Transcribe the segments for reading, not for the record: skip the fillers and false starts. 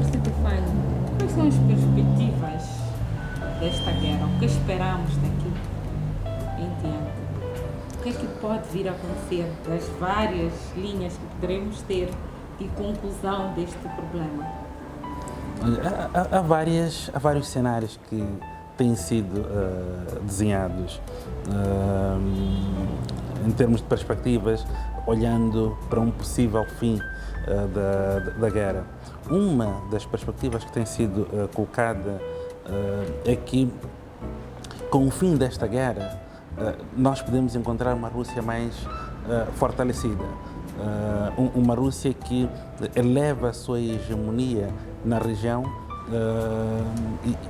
Stefano, quais são as perspectivas desta guerra? O que esperamos daqui em diante? O que é que pode vir a acontecer das várias linhas que poderemos ter de conclusão deste problema? Há vários cenários que têm sido desenhados em termos de perspectivas, olhando para um possível fim da guerra. Uma das perspectivas que tem sido colocada é que, com o fim desta guerra, nós podemos encontrar uma Rússia mais fortalecida, uma Rússia que eleva a sua hegemonia na região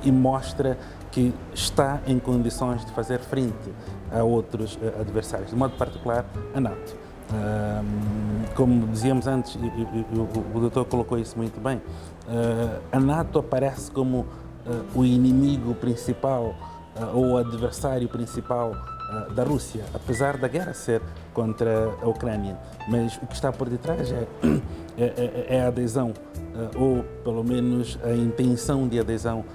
e mostra que está em condições de fazer frente a outros adversários, de modo particular a NATO. Como dizíamos antes, o doutor colocou isso muito bem, a NATO aparece como o inimigo principal ou o adversário principal da Rússia, apesar da guerra ser contra a Ucrânia. Mas o que está por detrás é a adesão, ou pelo menos a intenção de adesão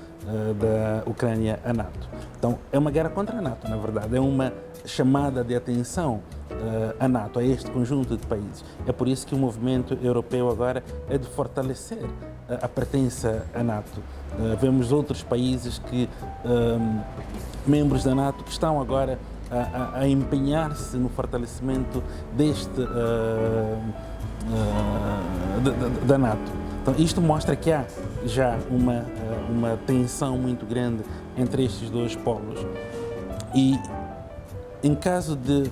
da Ucrânia à NATO. Então, é uma guerra contra a NATO, na verdade, é uma chamada de atenção à NATO, a este conjunto de países. É por isso que o movimento europeu agora é de fortalecer a pertença à NATO. Vemos outros países que, membros da NATO, que estão agora a empenhar-se no fortalecimento da NATO. Então, isto mostra que há já uma tensão muito grande entre estes dois polos. E, em caso de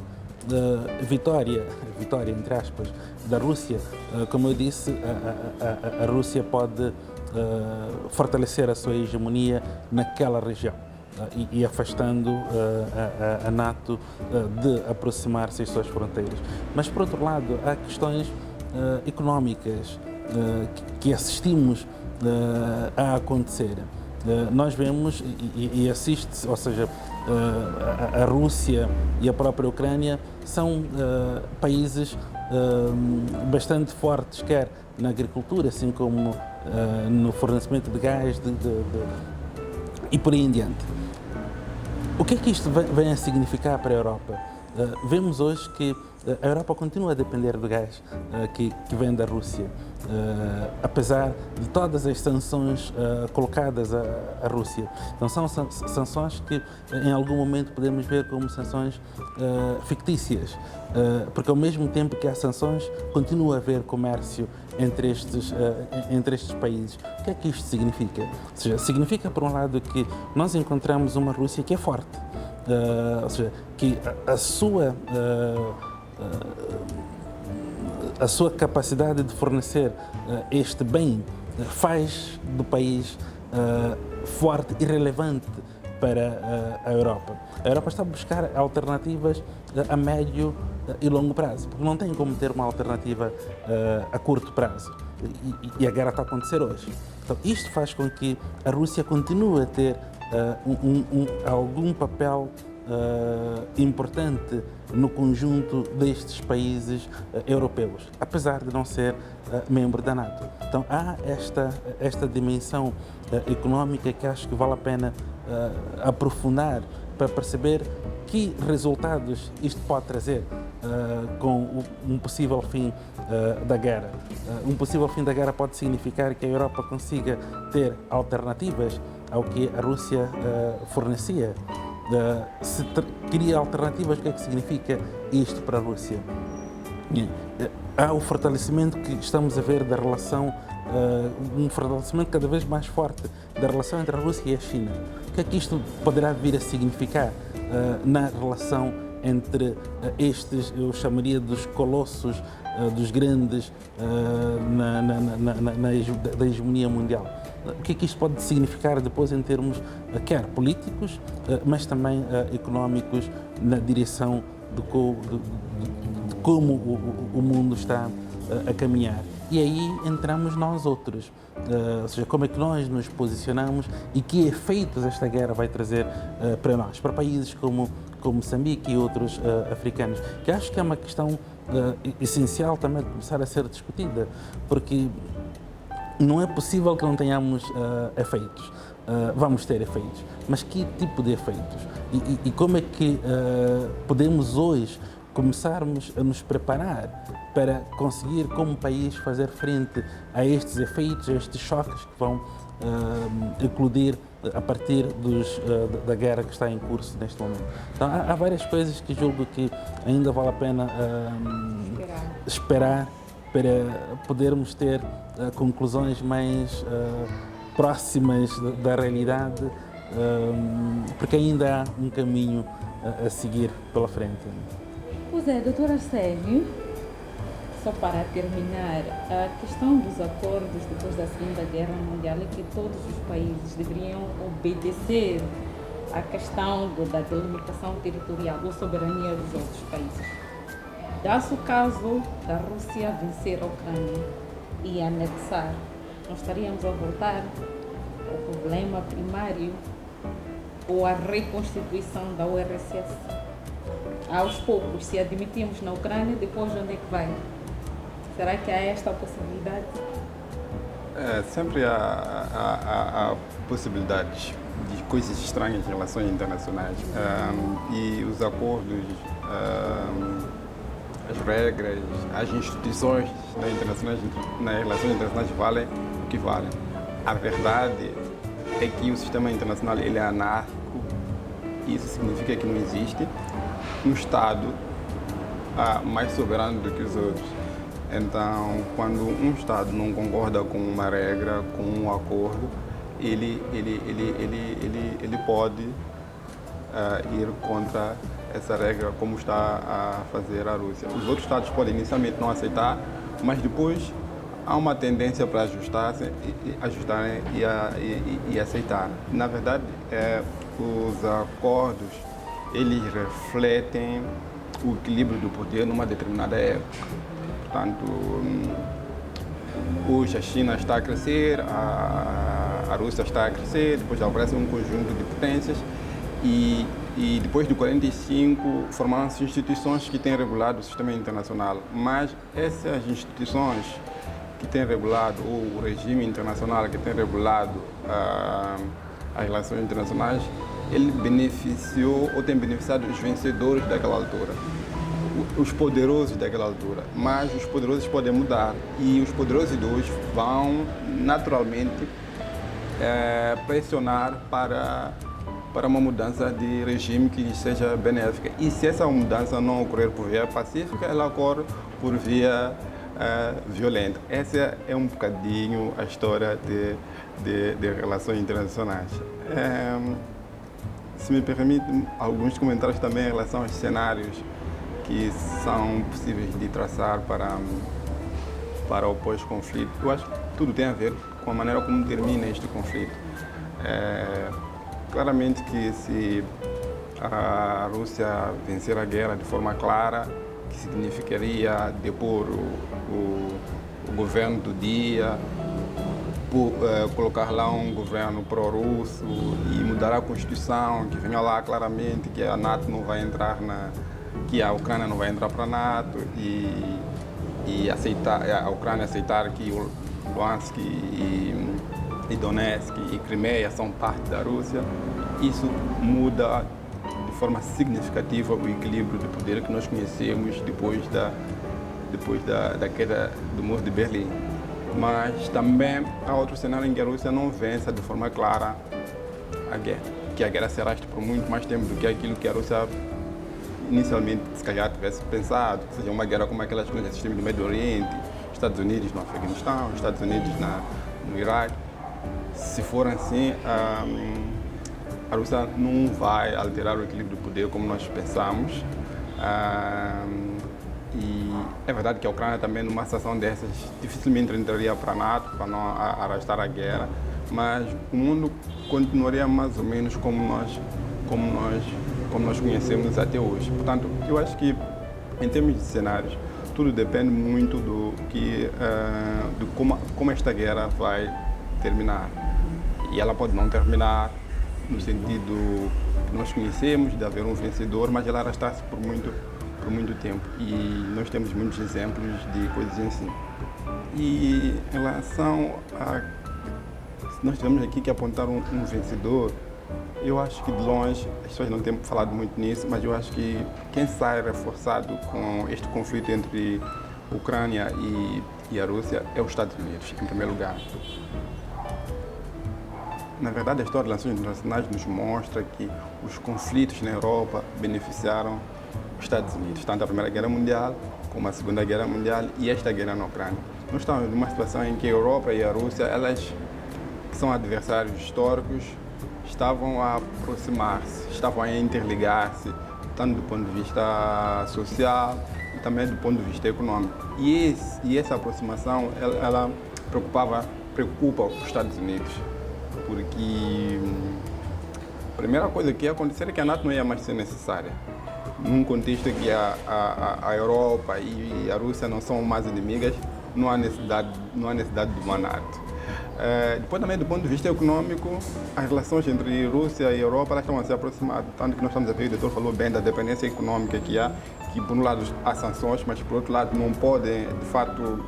vitória, entre aspas, da Rússia, como eu disse, a Rússia pode fortalecer a sua hegemonia naquela região e afastando a NATO de aproximar-se às suas fronteiras. Mas, por outro lado, há questões económicas que assistimos a acontecer. Nós vemos e assiste-se, ou seja, a Rússia e a própria Ucrânia são países bastante fortes, quer na agricultura, assim como no fornecimento de gás e por aí em diante. O que é que isto vem a significar para a Europa? Vemos hoje que a Europa continua a depender do gás que vem da Rússia, apesar de todas as sanções colocadas à Rússia. Então, são sanções que em algum momento podemos ver como sanções fictícias, porque ao mesmo tempo que há sanções, continua a haver comércio entre estes países. O que é que isto significa? Ou seja, significa, por um lado, que nós encontramos uma Rússia que é forte, ou seja, que a sua capacidade de fornecer este bem faz do país forte e relevante para a Europa. A Europa está a buscar alternativas a médio e longo prazo, porque não tem como ter uma alternativa a curto prazo. E a guerra está a acontecer hoje. Então, isto faz com que a Rússia continue a ter algum papel importante no conjunto destes países europeus, apesar de não ser membro da NATO. Então, há esta dimensão económica que acho que vale a pena aprofundar para perceber que resultados isto pode trazer com um possível fim da guerra. Um possível fim da guerra pode significar que a Europa consiga ter alternativas ao que a Rússia fornecia. Se cria alternativas, o que é que significa isto para a Rússia? Há o fortalecimento que estamos a ver da relação, um fortalecimento cada vez mais forte da relação entre a Rússia e a China. O que é que isto poderá vir a significar na relação entre estes, eu chamaria dos colossos, dos grandes da hegemonia mundial? O que é que isto pode significar depois em termos quer políticos, mas também económicos, na direção de como o mundo está a caminhar? E aí entramos nós outros, ou seja, como é que nós nos posicionamos e que efeitos esta guerra vai trazer para nós, para países como Moçambique e outros africanos, que acho que é uma questão essencial também de começar a ser discutida, porque não é possível que não tenhamos efeitos. Vamos ter efeitos, mas que tipo de efeitos? E como é que podemos hoje começarmos a nos preparar para conseguir, como país, fazer frente a estes efeitos, a estes choques que vão eclodir a partir da guerra que está em curso neste momento. Então, há várias coisas que julgo que ainda vale a pena esperar para podermos ter conclusões mais próximas da realidade, porque ainda há um caminho a seguir pela frente. Pois é, doutor Arsénio, só para terminar, a questão dos acordos depois da Segunda Guerra Mundial é que todos os países deveriam obedecer à questão da delimitação territorial ou soberania dos outros países. Dá-se o caso da Rússia vencer a Ucrânia e anexar, nós estaríamos a voltar ao problema primário ou à reconstituição da URSS. Aos poucos, se admitimos na Ucrânia, depois onde é que vai? Será que há esta possibilidade? Sempre há possibilidades de coisas estranhas em relações internacionais. E os acordos, as regras, as instituições nas relações internacionais valem o que valem. A verdade é que o sistema internacional ele é anárquico. Isso significa que não existe um Estado mais soberano do que os outros. Então, quando um Estado não concorda com uma regra, com um acordo, ele pode ir contra essa regra, como está a fazer a Rússia. Os outros Estados podem inicialmente não aceitar, mas depois há uma tendência para ajustarem e aceitar. Na verdade, os acordos eles refletem o equilíbrio do poder numa determinada época. Portanto, hoje a China está a crescer, a Rússia está a crescer, depois aparece um conjunto de potências e depois de 45 formaram-se instituições que têm regulado o sistema internacional. Mas essas instituições que têm regulado, ou o regime internacional que tem regulado as relações internacionais, ele beneficiou ou tem beneficiado os vencedores daquela altura, os poderosos daquela altura. Mas os poderosos podem mudar e os poderosos de hoje vão naturalmente pressionar para uma mudança de regime que lhes seja benéfica. E se essa mudança não ocorrer por via pacífica, ela ocorre por via violenta. Essa é um bocadinho a história de relações internacionais. Se me permite, alguns comentários também em relação aos cenários que são possíveis de traçar para o pós-conflito. Eu acho que tudo tem a ver com a maneira como termina este conflito. Claramente que se a Rússia vencer a guerra de forma clara, que significaria depor o governo do dia, colocar lá um governo pró-russo e mudar a Constituição, que venha lá claramente que a NATO não vai entrar que a Ucrânia não vai entrar para a NATO e a Ucrânia aceitar que o Luhansk e Donetsk e Crimeia são parte da Rússia. Isso muda de forma significativa o equilíbrio de poder que nós conhecemos depois da queda do Muro de Berlim. Mas também há outro cenário em que a Rússia não vença de forma clara a guerra, que a guerra se arraste por muito mais tempo do que aquilo que a Rússia inicialmente, se calhar, tivesse pensado, que seja uma guerra como aquelas que nós assistimos no Médio Oriente, Estados Unidos no Afeganistão, Estados Unidos no Iraque. Se for assim, a Rússia não vai alterar o equilíbrio do poder como nós pensamos. E é verdade que a Ucrânia também, numa situação dessas, dificilmente entraria para a NATO, para não arrastar a guerra, mas o mundo continuaria mais ou menos como nós conhecemos até hoje. Portanto, eu acho que, em termos de cenários, tudo depende muito de como esta guerra vai terminar. E ela pode não terminar no sentido que nós conhecemos, de haver um vencedor, mas ela arrastar-se por muito tempo. E nós temos muitos exemplos de coisas assim. E em relação a... Se nós tivermos aqui que apontar um vencedor, eu acho que de longe, as pessoas não têm falado muito nisso, mas eu acho que quem sai reforçado com este conflito entre a Ucrânia e a Rússia é os Estados Unidos, em primeiro lugar. Na verdade, a história das relações internacionais nos mostra que os conflitos na Europa beneficiaram os Estados Unidos, tanto a Primeira Guerra Mundial como a Segunda Guerra Mundial e esta guerra na Ucrânia. Nós estamos numa situação em que a Europa e a Rússia, elas que são adversários históricos, estavam a aproximar-se, estavam a interligar-se, tanto do ponto de vista social e também do ponto de vista econômico. E essa aproximação, ela preocupa os Estados Unidos, porque a primeira coisa que ia acontecer é que a NATO não ia mais ser necessária. Num contexto que a Europa e a Rússia não são mais inimigas, não há necessidade de uma NATO. Depois também do ponto de vista econômico, as relações entre Rússia e Europa elas estão a se aproximar, tanto que nós estamos a ver, o doutor falou bem da dependência econômica que há, que por um lado há sanções, mas por outro lado não podem de fato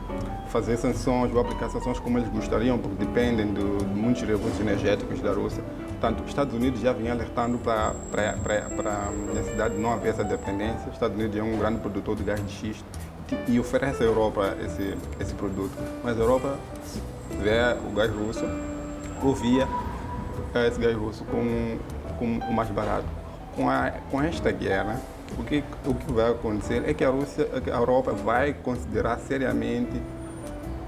fazer sanções ou aplicar sanções como eles gostariam, porque dependem de muitos recursos energéticos da Rússia. Portanto, os Estados Unidos já vinham alertando para a necessidade de não haver essa dependência. Os Estados Unidos é um grande produtor de gás de xisto e oferece à Europa esse produto, mas a Europa vê o gás russo ou via esse gás russo como o mais barato. Com esta guerra, o que vai acontecer é que a Europa vai considerar seriamente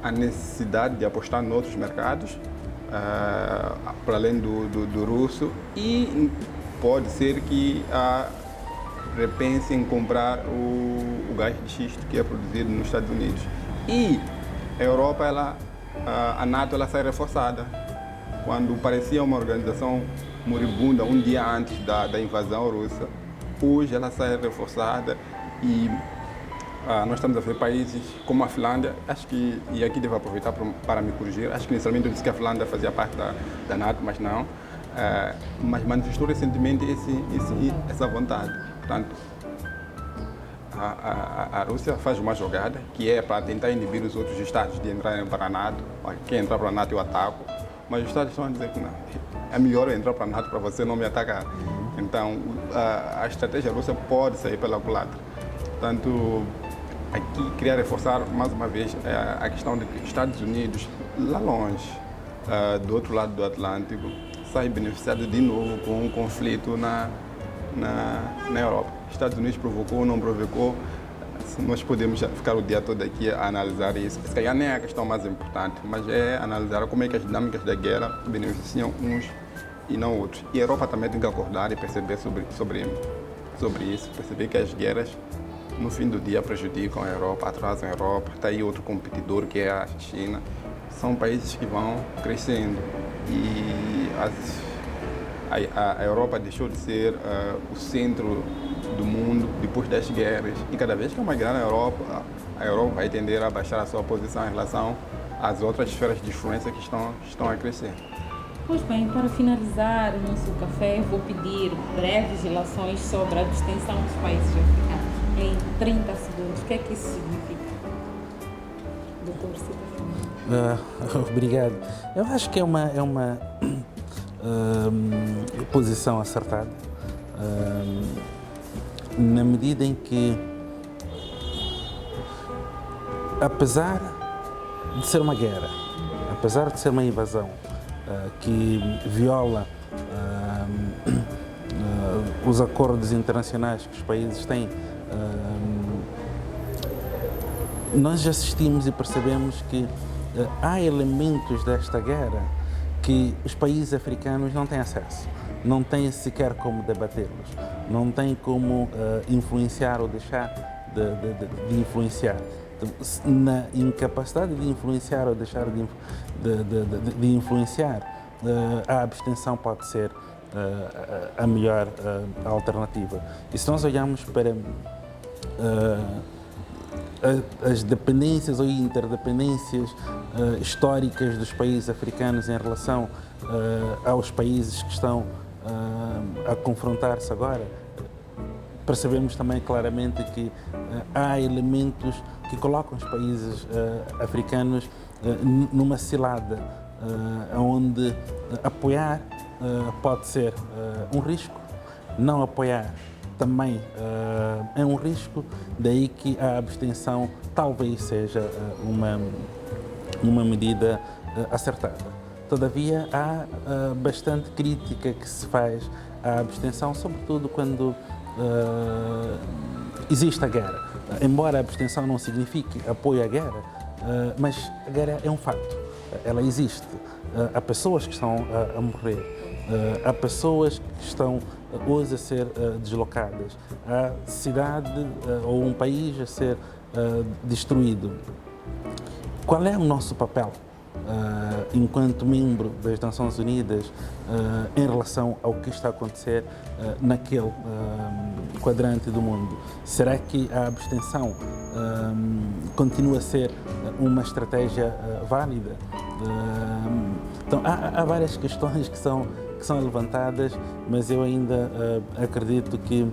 a necessidade de apostar em outros mercados, para além do russo, e pode ser que repense em comprar o gás de xisto que é produzido nos Estados Unidos. E a Europa, a NATO, ela sai reforçada. Quando parecia uma organização moribunda um dia antes da invasão russa, hoje ela sai reforçada e nós estamos a ver países como a Finlândia, acho que, e aqui devo aproveitar para me corrigir, acho que inicialmente eu disse que a Finlândia fazia parte da NATO, mas não, mas manifestou recentemente essa vontade. Portanto, a Rússia faz uma jogada que é para tentar inibir os outros estados de entrarem para a NATO. Quem entrar para a NATO eu ataco, mas os estados estão a dizer que não, é melhor eu entrar para a NATO para você não me atacar. Então, a estratégia russa pode sair pela culatra. Portanto, aqui queria reforçar mais uma vez a questão de que os Estados Unidos, lá longe, do outro lado do Atlântico, sai beneficiado de novo com um conflito na Europa. Os Estados Unidos provocou ou não provocou, nós podemos ficar o dia todo aqui a analisar isso. Se calhar nem é a questão mais importante, mas é analisar como é que as dinâmicas da guerra beneficiam uns e não outros. E a Europa também tem que acordar e perceber sobre isso, perceber que as guerras, no fim do dia, prejudicam a Europa, atrasam a Europa. Está aí outro competidor, que é a China. São países que vão crescendo e a Europa deixou de ser o centro do mundo depois das guerras. E cada vez que há uma guerra na Europa, a Europa vai tender a baixar a sua posição em relação às outras esferas de influência que estão a crescer. Pois bem, para finalizar o nosso café, vou pedir breves relações sobre a abstenção dos países africanos. Em 30 segundos, o que é que isso significa? Doutor Cida. Obrigado. Eu acho que é uma posição acertada, na medida em que, apesar de ser uma guerra, apesar de ser uma invasão que viola os acordos internacionais que os países têm, nós assistimos e percebemos que há elementos desta guerra que os países africanos não têm acesso, não têm sequer como debatê-los, não têm como influenciar ou deixar de influenciar. Na incapacidade de influenciar ou deixar de influenciar, a abstenção pode ser a melhor alternativa. E se nós olharmos para as dependências ou interdependências históricas dos países africanos em relação aos países que estão a confrontar-se agora, percebemos também claramente que há elementos que colocam os países africanos numa cilada onde apoiar pode ser um risco, não apoiar também é um risco, daí que a abstenção talvez seja uma medida acertada. Todavia, há bastante crítica que se faz à abstenção, sobretudo quando existe a guerra. Embora a abstenção não signifique apoio à guerra, mas a guerra é um facto, ela existe. Há pessoas que estão a morrer, há pessoas que estão hoje a ser deslocadas, há cidade ou um país a ser destruído. Qual é o nosso papel enquanto membro das Nações Unidas em relação ao que está a acontecer naquele quadrante do mundo? Será que a abstenção continua a ser uma estratégia válida? Então, há várias questões que são levantadas, mas eu ainda acredito que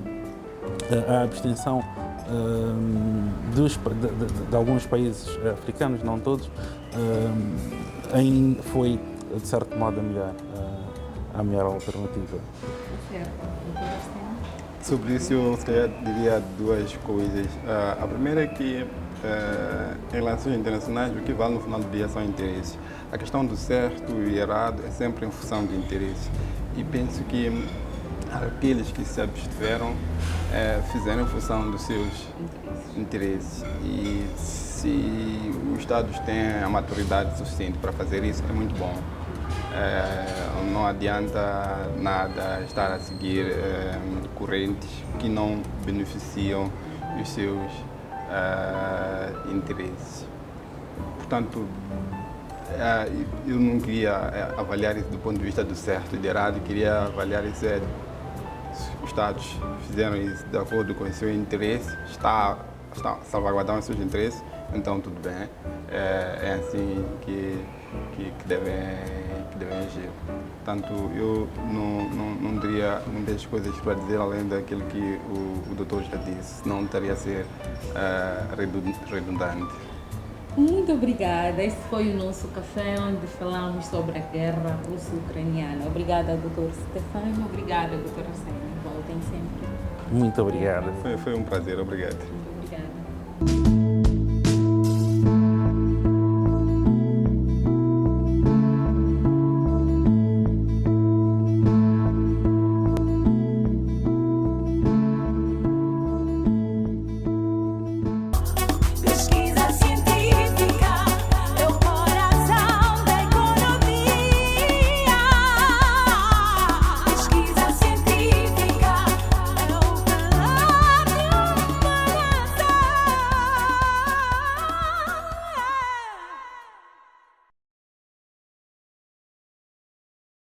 a abstenção de alguns países africanos, não todos, foi, de certo modo, a melhor alternativa. Sobre isso, eu se calhar diria duas coisas. A primeira é que, em relações internacionais, o que vale no final do dia são interesses. A questão do certo e errado é sempre em função de interesse. E penso que aqueles que se abstiveram fizeram em função dos seus interesses. E se os Estados têm a maturidade suficiente para fazer isso, é muito bom. Não adianta nada estar a seguir correntes que não beneficiam os seus interesses. Portanto, eu não queria avaliar isso do ponto de vista do certo e do errado, queria avaliar isso os Estados fizeram isso de acordo com o seu interesse, está salvaguardando os seus interesses, então tudo bem. É assim que devem agir. Portanto, eu não teria muitas coisas para dizer além daquilo que o doutor já disse, não teria a ser redundante. Muito obrigada. Esse foi o nosso café onde falamos sobre a guerra russo-ucraniana. Obrigada, Dr. Stefano. Obrigada, Dr. Arsênio. Voltem sempre. Muito obrigado. Foi um prazer. Obrigado. Muito obrigada.